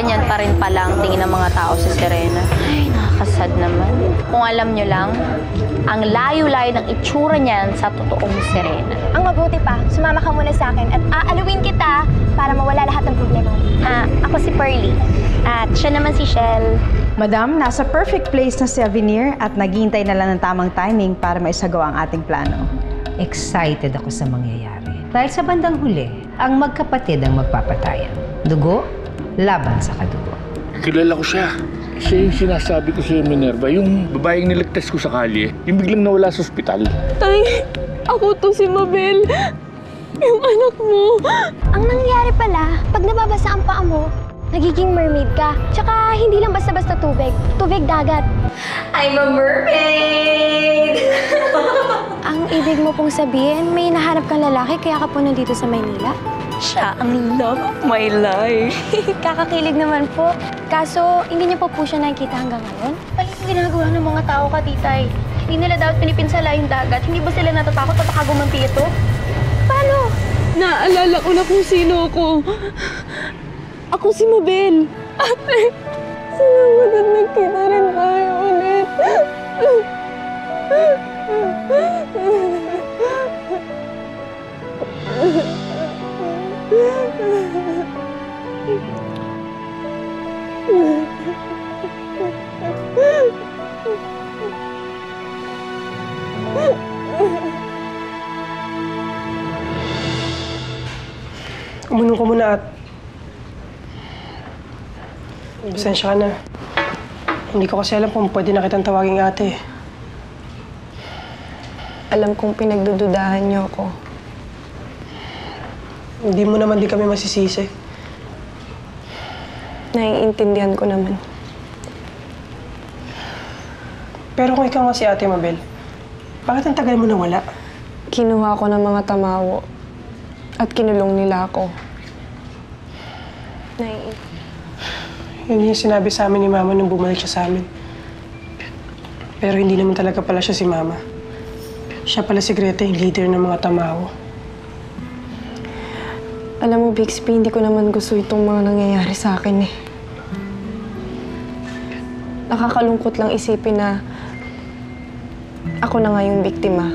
ganyan pa rin pala ang tingin ng mga tao sa Serena. Ay, nakakasad naman. Kung alam nyo lang, ang layo-layo ng itsura niyan sa totoong Serena. Ang mabuti pa, sumama ka muna sa akin at aaluin kita para mawala lahat ng problema. Ako si Pearly. At siya naman si Shell. Madam, nasa perfect place na si Avenir at naghihintay na lang ng tamang timing para maisagawa ang ating plano. Excited ako sa mangyayari. Dahil sa bandang huli, ang magkapatid ang magpapatayan. Dugo, laban sa kadugo. Kilala ko siya. Siya yung sinasabi ko sa Minerva, yung babaeng niligtas ko sa kalye, yung biglang nawala sa ospital. Tay, ako to si Mabel. Yung anak mo. Ang nangyayari pala, pag nababasa ang paa mo, nagiging mermaid ka. Tsaka hindi lang basta-basta tubig. Tubig dagat. I'm a mermaid! Ang ibig mo pong sabihin, may nahanap kang lalaki kaya ka po nandito sa Maynila? Siya ang love of my life. Kakakilig naman po. Kaso, hindi niyo po siya nakikita hanggang ngayon? Pali yung ginagawa ng mga tao ka, titay. Hindi nila dapat pinipinsala yung dagat. Hindi ba sila natatakot na baka gumanti ito? Paano? Naalala ko na kung sino ako. Ako si Mabel. Ate, salamat at nagkita rin tayo ulit. Umunong ko muna at pasensya ka na. Hindi ko kasi alam kung pwede na kitang tawaging ate. Alam kong pinagdududahan niyo ako. Hindi mo naman di kami masisisi. Naiintindihan ko naman. Pero kung ikaw nga si Ate Mabel, bakit ang tagal mo nawala? Kinuha ko ng mga tamawo at kinulong nila ako. Yun yung sinabi sa amin ni Mama nung bumalik siya sa amin. Pero hindi naman talaga pala siya si Mama. Siya pala si Greta, yung leader ng mga tamawo. Alam mo, Bixby, hindi ko naman gusto itong mga nangyayari sa akin eh. Nakakalungkot lang isipin na ako na nga yung biktima.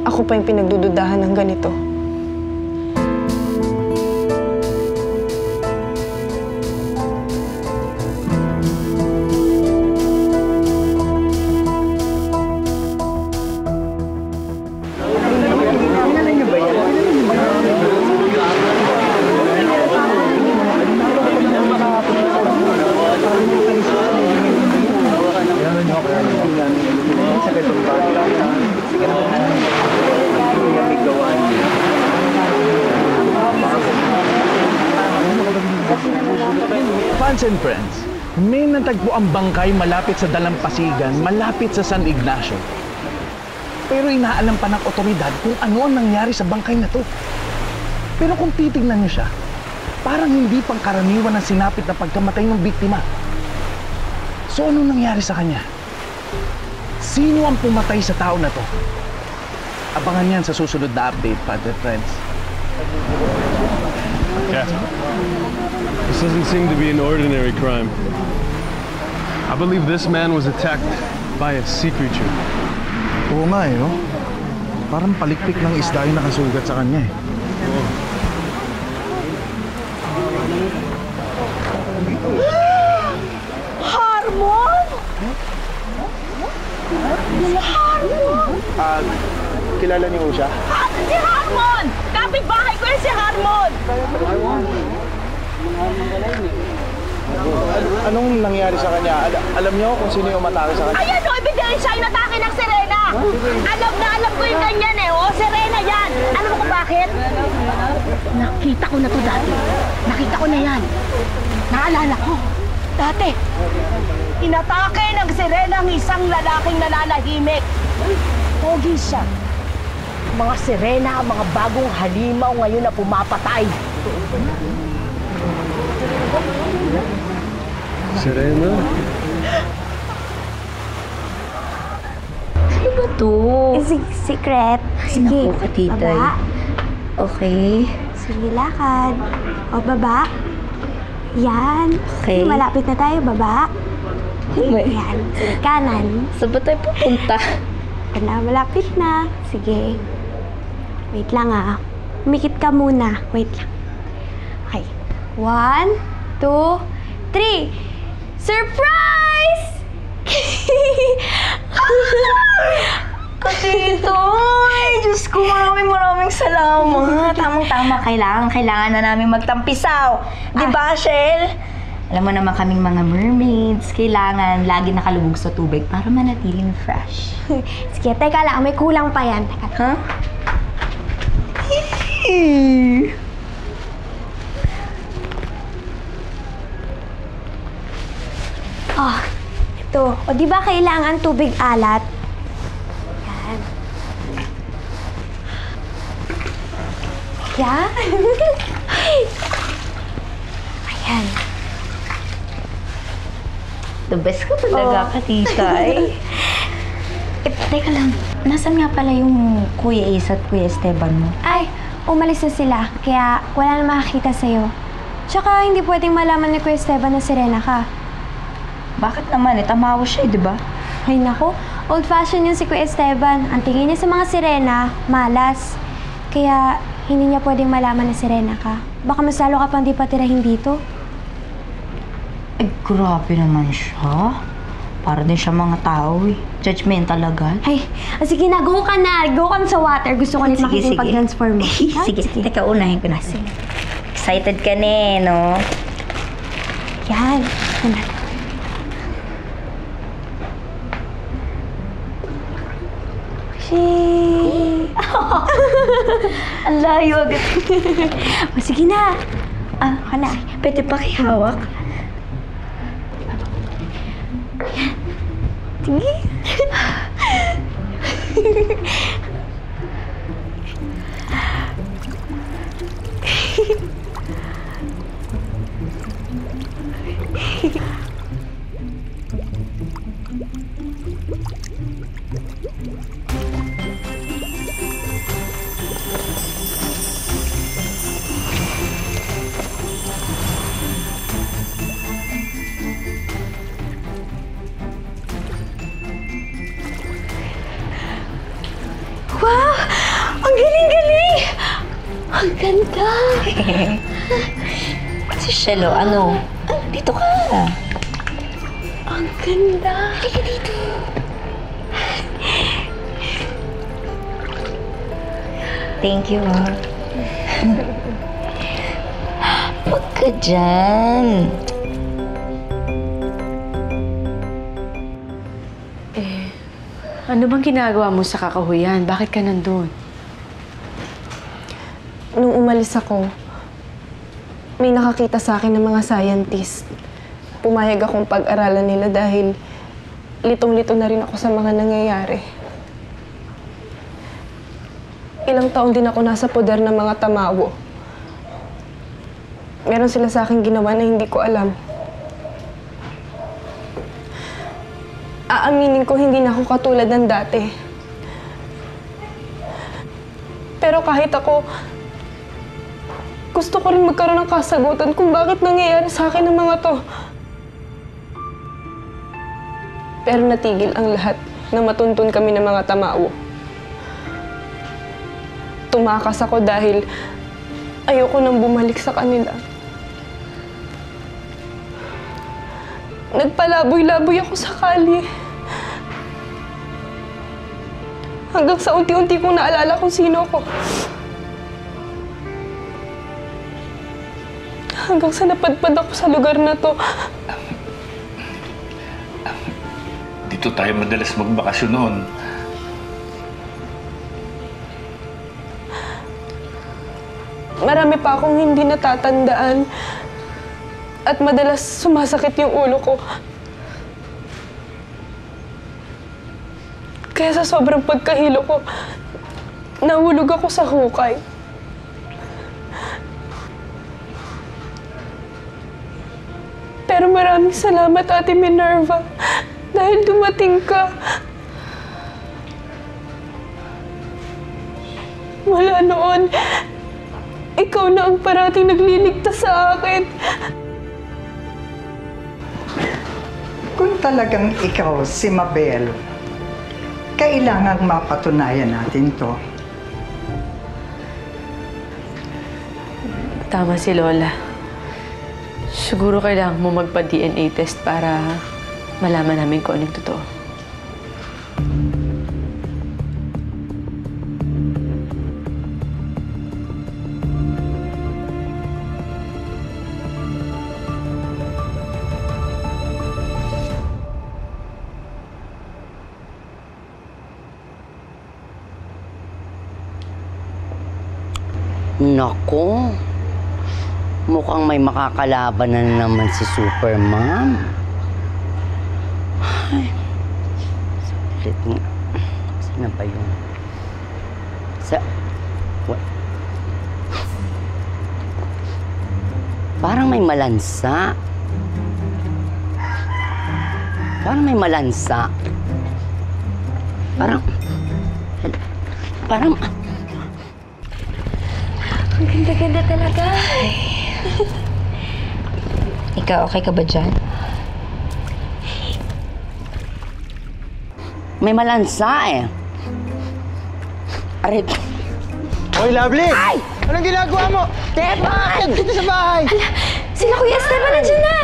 Ako pa yung pinagdududahan ng ganito. Fans and friends, may natagpo ang bangkay malapit sa Dalampasigan, malapit sa San Ignacio. Pero inaalam pa ng otoridad kung ano ang nangyari sa bangkay na to. Pero kung titignan niyo siya, parang hindi pangkaraniwan ang sinapit na pagkamatay ng biktima. So ano nangyari sa kanya? Sino ang pumatay sa tao na to? Abangan yan sa susunod na update, Father Friends. Casper, this doesn't seem to be an ordinary crime. I believe this man was attacked by a sea creature. Oo nga eh, no? Parang palikpik ng isda yung nakasugat sa kanya eh. Harmon! Harmon! Kilala niyo siya? Si Harmon! Kapit-bahay ko yun si Harmon! Anong nangyari sa kanya? Alam niyo kung sino yung umatake sa kanya? Ayan o, ebidensya yung atake ng Serena! Alam ko yung ganyan eh. O, Serena yan! Alam mo kung bakit? Nakita ko na to dati. Nakita ko na yan. Naalala ko. Dati, inatake ng Serena ang isang lalaking nananahimik. Pogi siya. Mga Serena, mga bagong halimaw ngayon na pumapatay. Serena? Ano ba to? Secret. Sige, naku ka, titay. Baba. Okay. Sige, lakad. O, baba. Yan. Okay. Malapit na tayo, baba. Yan. Sige, kanan. Saan ba tayo pupunta? Malapit na. Sige. Wait lang ah. Umikit ka muna. Wait lang. Okay. 1, 2, 3. Surprise! Katito! Ay, Diyos ko, maraming salamat. Tamang-tama, kailangan na namin magtampisaw. Di ba, Shell? Alam mo naman kaming mga mermaids, kailangan lagi nakalubog sa tubig para manatiling fresh. Sige, teka lang. May kulang pa yan. Teka. Ha? Oh, ito. O, di ba kailangan tubig alat? Yan. Yan. Ayan. The best ka talaga, Katitay. Teka lang, nasan nga pala yung Kuya Ace at Kuya Esteban mo? Ay, umalis na sila. Kaya wala na makakita sa'yo. Tsaka hindi pwedeng malaman ni Kuya Esteban na sirena ka. Bakit naman? Tamawa siya, di ba? Ay nako, old-fashioned yun si Kuya Esteban. Ang tingin niya sa mga sirena, malas. Kaya hindi niya pwedeng malaman na sirena ka. Baka mas lalo ka pang di patirahin dito. Ay, grabe naman siya. Para din siya mga tao eh. Judgmental agad. Ay, sige na, go ka na. Go ka na sa water. Gusto ko ulit makita yung pag-transform mo. Sige. Teka, unahin ko na. Excited ka na eh, no? Yan. Yan. Ang layo agad. O, sige na. Ka na. Pwede pa kihawak? Sige. Wow! Ang galing-galing! Ang ganda! Si Shelo, ano? Dito ka. Ang ganda! Halika dito. Thank you, ha. Huwag ka dyan. Ano bang ginagawa mo sa kakahuyan? Bakit ka nandun? Nung umalis ako, may nakakita sa akin ng mga scientist. Pumayag akong pag-aralan nila dahil litong-lito na rin ako sa mga nangyayari. Ilang taon din ako nasa poder ng mga tamawo. Meron sila sa akin ginawa na hindi ko alam. Aaminin ko hindi na ako katulad ng dati. Pero kahit ako, gusto ko rin magkaroon ng kasagutan kung bakit nangyayari sa akin ang mga to. Pero natigil ang lahat na matuntun kami ng mga tamawo. Tumakas ako dahil ayoko nang bumalik sa kanila. Nagpalaboy-laboy ako sa kalye. Hanggang sa unti-unti kong naalala kung sino ako. Hanggang sa napadpad ako sa lugar na to. Dito tayo madalas magbakasyon noon. Marami pa akong hindi natatandaan. At madalas sumasakit yung ulo ko. Kaya sa sobrang pagkahilo ko, nahulog ako sa hukay. Pero maraming salamat, Ate Minerva, dahil dumating ka. Mula noon, ikaw na ang parating nagliligtas sa akin. Kung talagang ikaw si Mabel, kailangang mapatunayan natin to. Tama si Lola. Siguro kailangan mo magpa-DNA test para malaman namin kung anong totoo. Nako, mukhang may makakalaban na naman si Supermom. Ay, sakit nga. Saan na ba yun? What? Parang may malansa. Parang... Ang ganda-ganda talaga. Ikaw, okay ka ba dyan? May malansa eh. Arit. Hoy, Lovely! Ay! Anong ginagawa mo? Teban! Dito sa bahay! Sila Kuya Esteban, nandiyan na!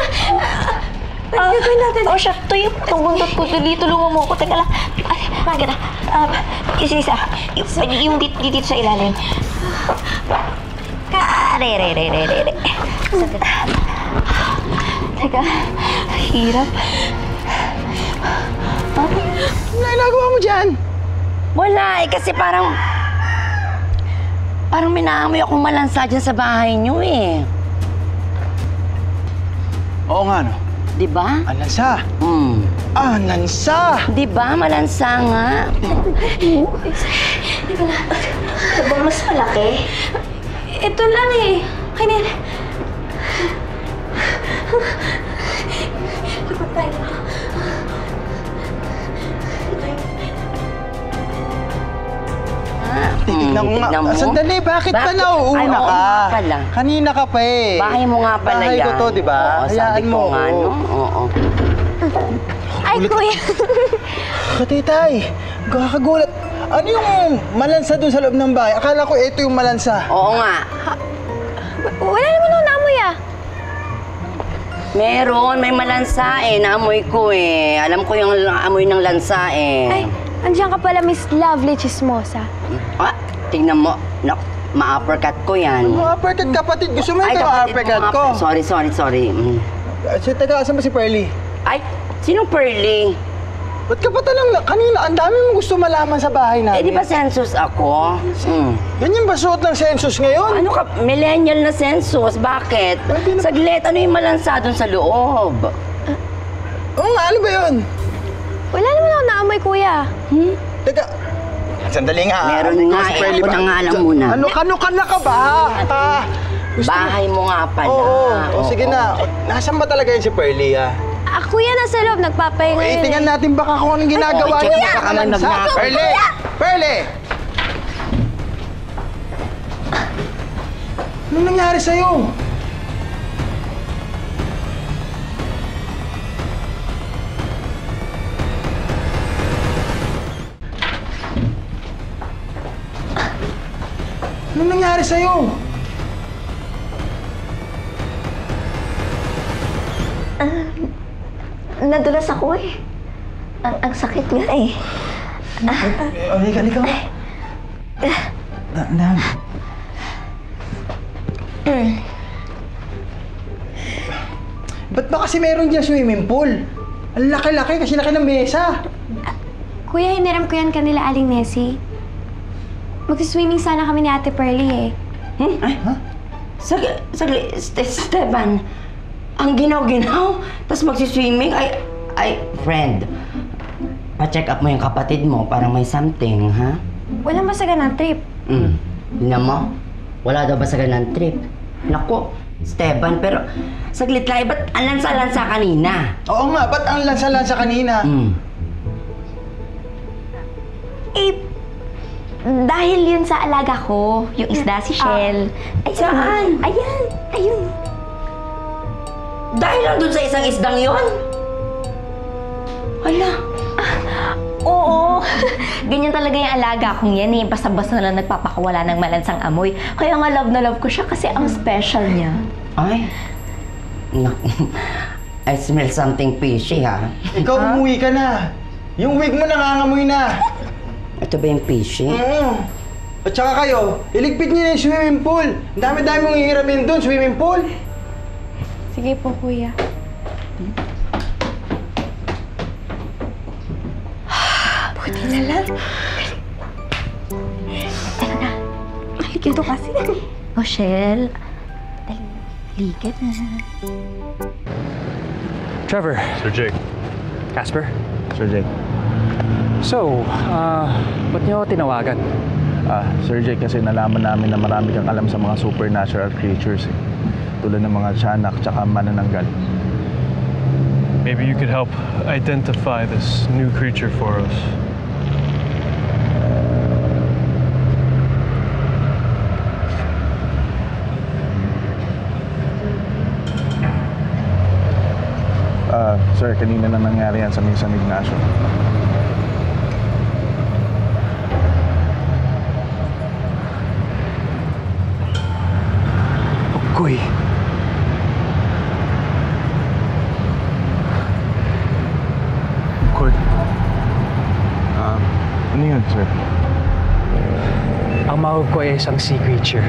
Ano gagawin natin? Oh, siya, itong buntot ko. Tulungan mo ako. Teka lang. Bakit na? Isa-isa. Yung dito sa ilalim. Re. Teka, hirap. Ano ginagawa mo dyan? Wala eh, kasi parang may naamoy akong malansa dyan sa bahay niyo eh. Oo nga, no? Diba? Ang lansa. Ang lansa! Diba? Malansa nga. Teka lang. Ito ba mas malaki? Ito lang eh. Kainin. Likod tayo. Titignan ko nga. Tignan mo. Sandali, bakit pa Bakit? nauuna Ay, oo ka? nga pala. Kanina ka pa eh. Bahay mo nga pala Bahay yan. ko to, di ba? Oo, sabi Hayaan ko mo. nga, no? Oo. Ay, Kuya. Katitay, kakagulat. Ano yung malansa doon sa loob ng bahay? Akala ko ito yung malansa. Oo nga. Wala naman akong naamoy ah. Meron, may malansa eh. Naamoy ko eh. Alam ko yung amoy ng lansa eh. Ay, andiyan ka pala, Miss Lovely Chismosa. Ah, tingnan mo. Ma-uppercut ko yan. Ma-uppercut kapatid. Gusto mo Ay, ito kapatid ma-uppercut mo ko? Sorry. Teka, asan ba si Pearly? Ay, sinong Pearly? Ba't ka pa tanong? Kanina, ang dami mong gusto malaman sa bahay namin. Eh, di ba census ako? Ganyan ba suot ng census ngayon? Ano ka, millennial na census? Bakit? Saglit, ano yung malansa doon sa loob? Oo nga, ano ba yun? Wala naman akong naamoy, Kuya. Teka, sandali nga. Meron nga eh, ako na nga alam muna. Ano ka na ka ba? Bahay mo nga pala. Oo, sige na. Nasaan ba talaga yun si Pearly, ha? Kuya, nasa loob. Nagpapahinga yun eh. Tingnan natin baka kung anong ginagawa Ay, niya. Kuya! Baka malansa. Pearly! Pearly! Anong nangyari sa'yo? Anong nangyari sa'yo? Nadulas ako eh. Ang sakit nga eh. Halika. Dahan. Ba't ba kasi meron dyan swimming pool? Ang laki-laki kasi laki ng mesa. Kuya, hiniram ko yan kanila Aling Nessie. Mag-swimming sana kami ni Ate Pearly eh. Sagli, Esteban, ang ginaw-ginaw, tapos magsiswimming, ay, friend, pa-check up mo yung kapatid mo, parang may something, ha? Walang masaganang trip. Tingnan mo, wala daw ba sa ganang trip? Naku, Esteban, pero saglit lang, ba't ang lansa-lansa kanina? Oo nga, ba't ang lansa-lansa kanina? Dahil yun sa alaga ko, yung isda si Shell. Ay, saan? Ayun. Dahil lang dun sa isang isdang yon? Ala! Oo! Ganyan talaga yung alaga kong yan eh. Basta-basta na lang nagpapakawala ng malansang amoy. Kaya nga love na love ko siya kasi ang special niya. Ay, I smell something fishy, ha? Ikaw, umuwi ka na. Yung wig mo nangangamoy na. Ito ba yung fishy? At saka kayo, iligpit niyo na yung swimming pool. Ang dami-dami mong hihiramin doon, swimming pool. Sige po, kuya. Buti na lang. Tara na. Halika to kasi. Rochelle. Halika na. Trevor. Sir Jake. Casper. Sir Jake. So, ba't niyo ako tinawagan? Sir Jake, kasi nalaman namin na marami kang alam sa mga supernatural creatures eh. Tulad ng mga tiyanak tsaka manananggal. Maybe you could help identify this new creature for us. Sir, kanina na nangyari yan sa San Ignacio. Uy. Kurt. Ano yun, sir? Ang mahog ko ay isang sea creature.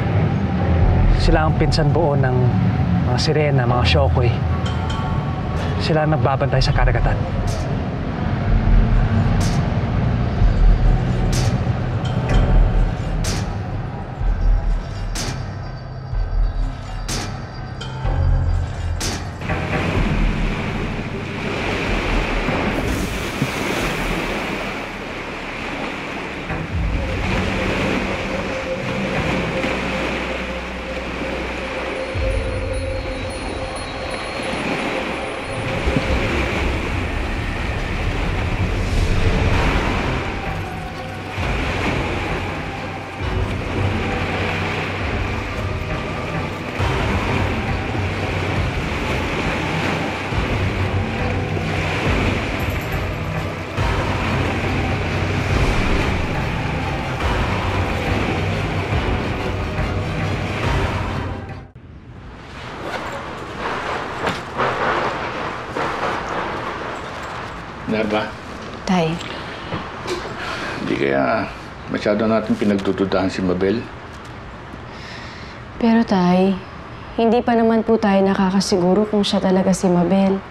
Sila ang pinsan buo ng mga sirena, mga shokoy. Sila ang nagbabantay sa karagatan. Nerva? Tay. Hindi kaya masyado natin pinagdududahan si Mabel? Pero tay, hindi pa naman po tayo nakakasiguro kung siya talaga si Mabel.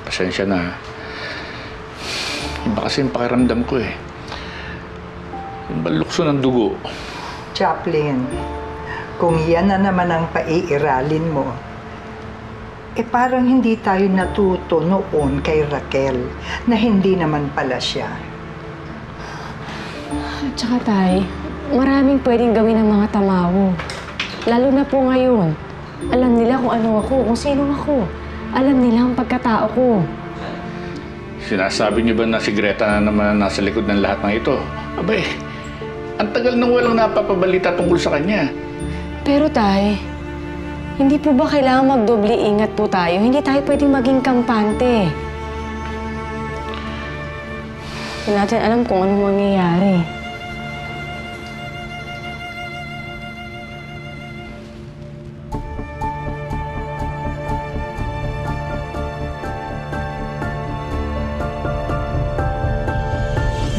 Pasensya na. Iba kasi yung pakiramdam ko eh. Yung balukso ng dugo. Chaplin, kung yan na naman ang paiiralin mo, parang hindi tayo natuto noon kay Raquel na hindi naman pala siya. Tsaka tay, maraming pwedeng gawin ng mga tamawo. Lalo na po ngayon. Alam nila kung ano ako, kung sino ako. Alam nila ang pagkatao ko. Sinasabi niyo ba na si Greta na naman nasa likod ng lahat ng ito? Abay, ang tagal nang walang napapabalita tungkol sa kanya. Pero tay, hindi po ba kailangan magdoble ingat po tayo? Hindi tayo pwedeng maging kampante. Hindi natin alam kung anong mangyayari.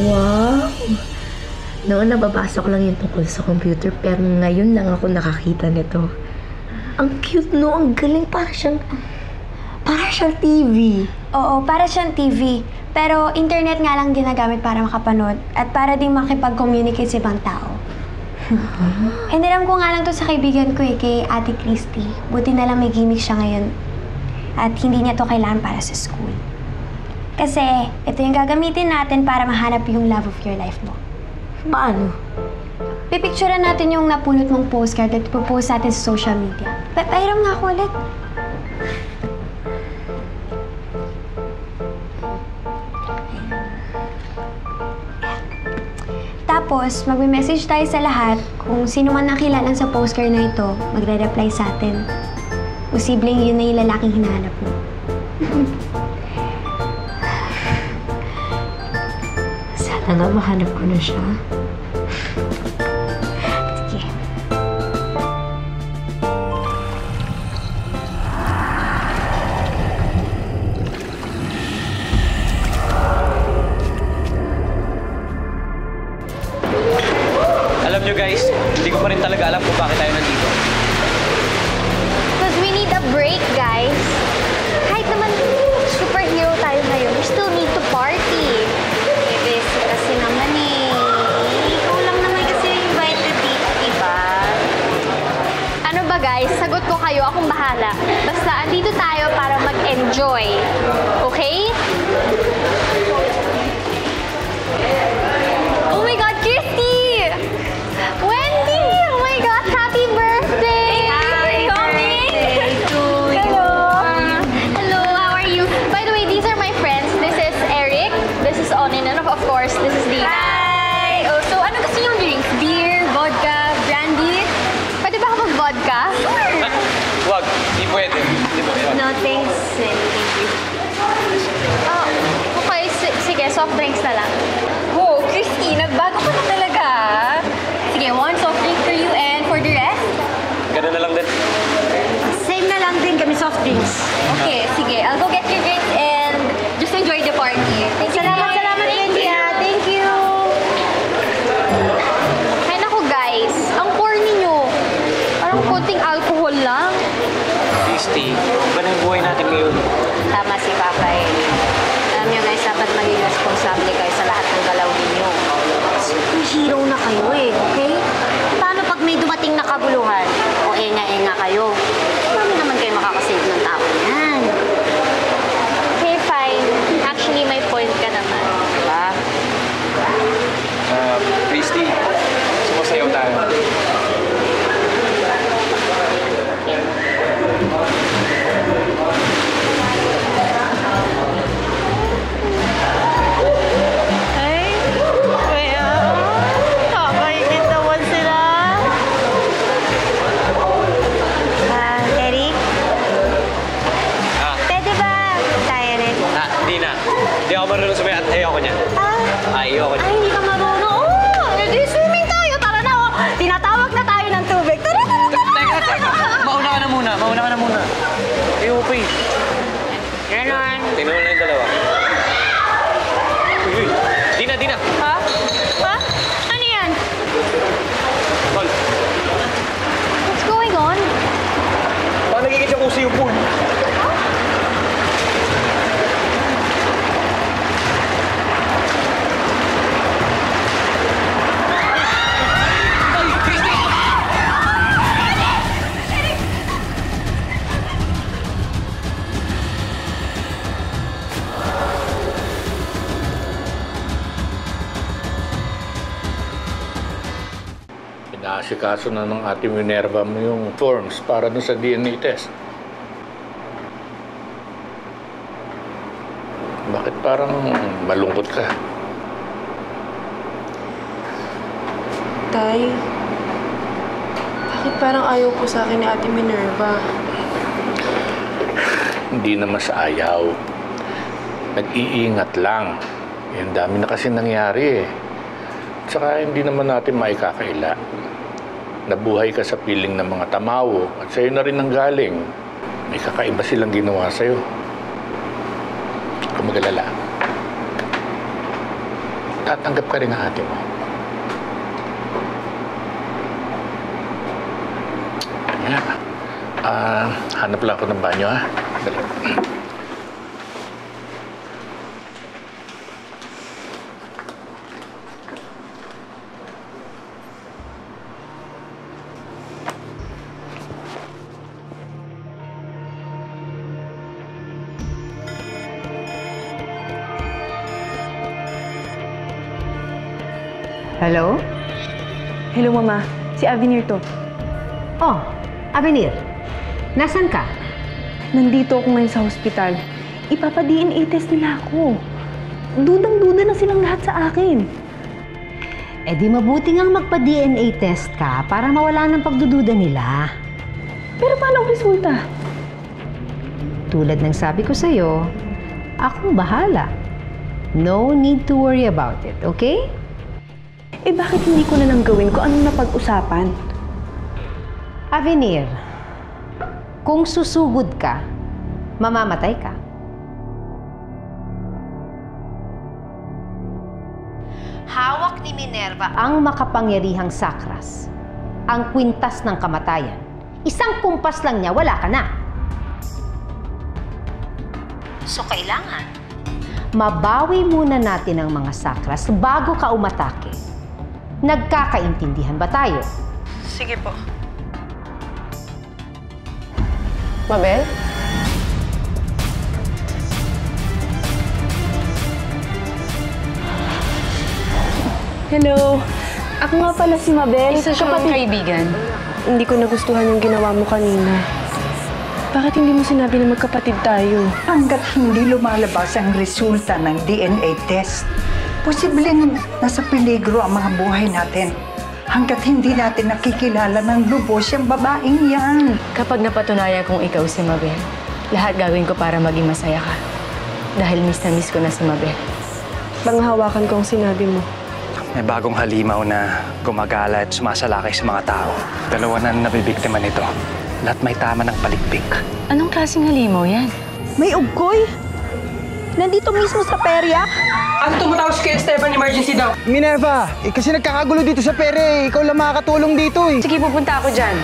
Wow! Noon nababasa ko lang yung tungkol sa computer pero ngayon lang ako nakakita nito. Ang cute no, ang galing. Para siyang TV. Oo, para siyang TV. Pero internet nga lang ginagamit para makapanood at para ding makipag-communicate sa ibang tao. Hiniram ko nga lang to sa kaibigan ko kay Ate Christy. Buti na lang may gimmick siya ngayon. At hindi niya to kailangan para sa school. Kasi ito yung gagamitin natin para mahanap yung love of your life mo. Paano? Pipicturean natin yung napulot mong postcard at ipopost natin sa social media. Pahiram nga ako ulit. Tapos, magme-message tayo sa lahat kung sino man nakilala sa postcard na ito, magre-reply sa atin. Posibleng yun na yung lalaking hinahanap mo. Sana mahanap ko na siya. Sige. Alam nyo guys, hindi ko pa rin talaga alam kung bakit tayo nandito. Because we need a break, guys. Kahit naman superhero tayo ngayon, we still need to party. Eh, busy kasi naman eh. Ikaw lang naman kasi invited dito, diba? Ano ba guys, sagot ko kayo, akong bahala. Basta andito tayo para mag-enjoy. Okay? Oh my God, Christy! Wendy! Oh my God, happy birthday! Happy birthday to you. Hello! Hello, how are you? By the way, these are my friends. This is Eric, this is Onin, and of course, this is Dina. Hi! Oh, so ano gusto niyong drinks? Beer, vodka, brandy? Pwede ba ako mag-vodka? Wag, hindi pwede. Hindi pwede. No, thanks. Thank you. Oh, okay, sige, soft drinks na lang. Oh, Christy, nagbago ka na talaga. Sige, one soft drink for you and for the rest? Ganun na lang din. Same na lang din kami soft drinks. Okay, sige. I'll go get your drinks and just enjoy the party. Salamat, Wendy. Thank you. Ay naku guys, ang corny nyo. Parang konting alcohol lang. Christy, iba na yung buhay natin ngayon. Tama si Papa eh. Alam niyo guys, dapat maging responsable kayo sa lahat ng galaw ninyo. Superhero na kayo eh, okay? Paano pag may dumating na kabuluhan? O enga-enga kayo? Paano naman kayo makakasave ng tao yan? Okay, fine. Actually, may point ka naman. Diba? Christy, sumasayaw tayo. Ay, kaya kakaingit naman sila. Eric? Pwede ba tayo rin? Hindi na. Hindi ako marunong sumayaw at ayoko niya. Ayoko niya. Ay, hindi ka marunong. Oh, edi swimming tayo. Tara na, oh. Tinatawag na tayo ng tubig. Tara, tara, tara. Teka. Mauna ka na muna. Ayoko pa eh. Ganon. Tingnan mo lang yung dalawa. Uy. Dina. Ha? Ano yan? Tol, What's going on? baka nagigit siya kung sa yung pool. Inaasikaso na ng ating Minerva mo yung forms para dun sa DNA test. Bakit parang malungkot ka? Tay, bakit parang ayaw po sa akin ni Ate Minerva? Hindi naman sa ayaw. Nag-iingat lang. Ang dami na kasi nangyari eh. Tsaka hindi naman natin maikakaila. Nabuhay ka sa piling ng mga tamawo at sa'yo na rin nanggaling. May kakaiba silang ginawa sa'yo. Kung mag-alala, tatanggap ka rin ng ate mo. Kaya, hanap lang ako ng banyo ha. Dali. Hello? Hello, Mama. Si Avenir to. Oh, Avenir. Nasaan ka? Nandito ako ngayon sa hospital. Ipapa-DNA test nila ako. Dudang-duda na silang lahat sa akin. Eh di mabuti ngang magpa-DNA test ka para mawala ng pagdududa nila. Pero paano ang resulta? Tulad ng sabi ko sa'yo, akong bahala. No need to worry about it, okay? Eh bakit hindi ko na lang gawin ko anong napag-usapan? Avenir, kung susugod ka, mamamatay ka. Hawak ni Minerva ang makapangyarihang sakras, ang kwintas ng kamatayan. Isang kumpas lang niya, wala ka na. So kailangan, mabawi muna natin ang mga sakras bago ka umatake. Nagkakaintindihan ba tayo? Sige po. Mabel? Hello. Ako nga pala si Mabel. Isa siyang kaibigan. Hindi ko nagustuhan yung ginawa mo kanina. Bakit hindi mo sinabi na magkapatid tayo? Hanggat hindi lumalabas ang resulta ng DNA test, posibleng nasa peligro ang mga buhay natin. Hanggat hindi natin nakikilala ng lubos yung babaeng yan. Kapag napatunayan kong ikaw si Mabel, lahat gagawin ko para maging masaya ka. Dahil miss na miss ko na si Mabel. Panghawakan ko ang sinabi mo. May bagong halimaw na gumagala at sumasalakay sa mga tao. Dalawa na nabibiktima nito. Lahat may tama ng palikpik. Anong klaseng halimaw yan? May ugkoy! Nandito mismo sa perya? Ano tumatawag kay Esteban? Emergency daw. Minerva, kasi nagkakagulo dito sa pere. Ikaw lang makakatulong dito eh. Sige, pupunta ako dyan.